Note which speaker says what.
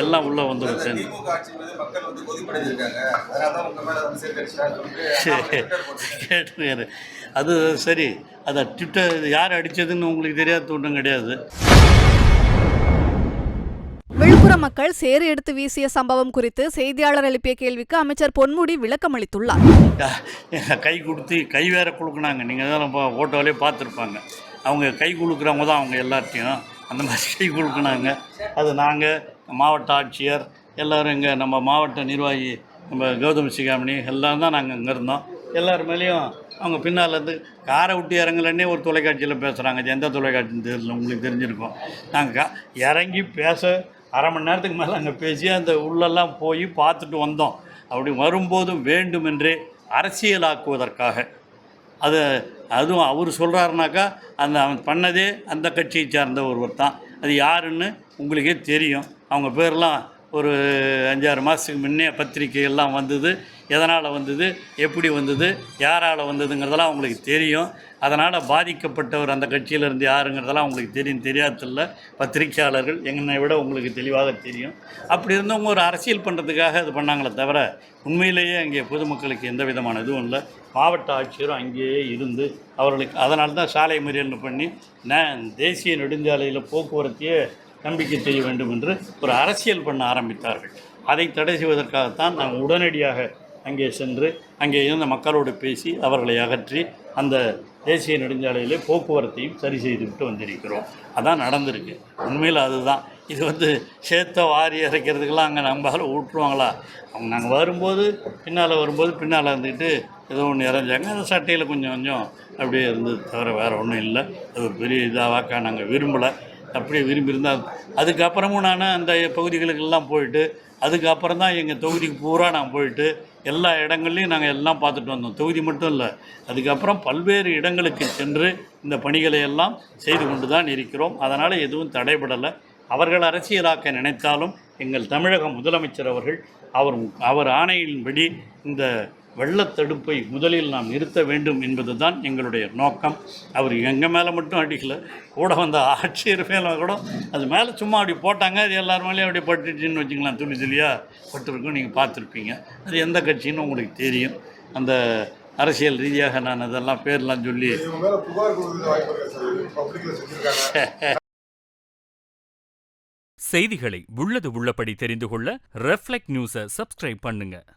Speaker 1: எல்லாம் உள்ளே வந்துடும் சேர்ந்து. கேட்டுருக்காரு. அது சரி, அதை ட்விட்டர் யார் அடித்ததுன்னு உங்களுக்கு தெரியாத ஒன்றும் கிடையாது.
Speaker 2: விழுப்புரம் மக்கள் சேறு எடுத்து வீசிய சம்பவம் குறித்து செய்தியாளர் எழுப்பிய கேள்விக்கு அமைச்சர் பொன்முடி விளக்கம் அளித்துள்ளார்.
Speaker 1: கை கொடுத்து கை வேற கொடுக்குனாங்க. நீங்கள் தான் ஃபோட்டோவிலே பார்த்துருப்பாங்க. அவங்க கை கொடுக்குறவங்க தான் அவங்க எல்லார்ட்டையும் அந்த மாதிரி கை கொடுக்குனாங்க. அது நாங்கள் மாவட்ட ஆட்சியர் எல்லோரும் இங்கே நம்ம மாவட்ட நிர்வாகி நம்ம கௌதம் சிகாமணி எல்லாம் தான் நாங்கள் இங்கே இருந்தோம். எல்லார் மேலேயும் அவங்க பின்னாலேருந்து காரை விட்டு இறங்கலன்னே ஒரு தொலைக்காட்சியில் பேசுகிறாங்க. அது எந்த தொலைக்காட்சின்னு தெரியல, உங்களுக்கு தெரிஞ்சிருக்கும். நாங்கள் இறங்கி பேச அரை மணி நேரத்துக்கு மேலே அங்கே பேசி அந்த உள்ளெல்லாம் போய் பார்த்துட்டு வந்தோம். அப்படி வரும்போதும் வேண்டுமென்றே அரசியலாக்குவதற்காக அதுவும் அவர் சொல்கிறாருனாக்கா அவன் பண்ணதே அந்த கட்சியை சார்ந்த ஒருவர் தான். அது யாருன்னு உங்களுக்கே தெரியும். அவங்க பேர்லாம் ஒரு 5-6 மாதத்துக்கு முன்னே பத்திரிகைகள்லாம் வந்தது. எதனால் வந்தது, எப்படி வந்தது, யாரால் வந்ததுங்கிறதெல்லாம் அவங்களுக்கு தெரியும். அதனால் பாதிக்கப்பட்டவர் அந்த கட்சியிலேருந்து யாருங்கிறதெல்லாம் உங்களுக்கு தெரியாதில்ல. பத்திரிகையாளர்கள் என்னை விட உங்களுக்கு தெளிவாக தெரியும். அப்படி இருந்தவங்க ஒரு அரசியல் பண்ணுறதுக்காக அது பண்ணாங்களே தவிர உண்மையிலேயே அங்கே பொதுமக்களுக்கு எந்த விதமான இதுவும் இல்லை. மாவட்ட ஆட்சியரும் அங்கேயே இருந்து அவர்களுக்கு அதனால தான் சாலை மறியல் பண்ணி தேசிய நெடுஞ்சாலையில் போக்குவரத்தையே நம்பிக்கை செய்ய வேண்டும் என்று ஒரு அரசியல் பண்ண ஆரம்பித்தார்கள். அதை தடை செய்வதற்காகத்தான் நாங்கள் உடனடியாக அங்கே சென்று அங்கே இருந்த மக்களோடு பேசி அவர்களை அகற்றி அந்த தேசிய நெடுஞ்சாலையிலே போக்குவரத்தையும் சரி செய்துவிட்டு வந்திருக்கிறோம். அதான் நடந்திருக்கு. உண்மையில் அதுதான். இது சேத்த வாரி இறைக்கிறதுக்கெல்லாம் அங்கே நம்மளால் விட்டுருவாங்களா? அவங்க நாங்கள் வரும்போது பின்னால் இருந்துக்கிட்டு ஏதோ ஒன்று இறைஞ்சாங்க. அந்த சட்டையில் கொஞ்சம் அப்படியே இருந்தது தவிர வேறு ஒன்றும் இல்லை. அது ஒரு பெரிய இதாவாக்கா நாங்கள் விரும்பலை. அப்படியே விரும்பியிருந்தால் அதுக்கப்புறமும் நான் அந்த பகுதிகளுக்கெல்லாம் போயிட்டு அதுக்கப்புறம் தான் எங்கள் தொகுதிக்கு பூரா நான் போயிட்டு எல்லா இடங்கள்லையும் நாங்கள் எல்லாம் பார்த்துட்டு வந்தோம். தொகுதி மட்டும் இல்லை, அதுக்கப்புறம் பல்வேறு இடங்களுக்கு சென்று இந்த பணிகளை எல்லாம் செய்து கொண்டு தான் இருக்கிறோம். அதனால் எதுவும் தடைபடலை. அவர்கள் அரசியலாக்க நினைத்தாலும் எங்கள் தமிழக முதலமைச்சர் அவர்கள் அவர் ஆணையின்படி இந்த வெள்ளத்தடுப்பை முதலில் நாம் நிறுத்த வேண்டும் என்பது தான் எங்களுடைய நோக்கம். அவர் எங்கள் மேலே மட்டும் அடிக்கலை, கூட வந்த ஆட்சியர் மேலே கூட அது மேலே சும்மா அப்படி போட்டாங்க. அது எல்லார் மேலேயும் அப்படி பட்டுச்சுன்னு வச்சுக்கலாம், துளியாக பட்டிருக்கும். நீங்கள் பார்த்துருப்பீங்க. அது எந்த கட்சின்னு உங்களுக்கு தெரியும். அந்த அரசியல் ரீதியாக நான் அதெல்லாம் பேர்லாம் சொல்லி
Speaker 3: செய்திகளை உள்ளது உள்ளபடி தெரிந்து கொள்ள ரெஃப்ளெக்ட் நியூஸை சப்ஸ்கிரைப் பண்ணுங்கள்.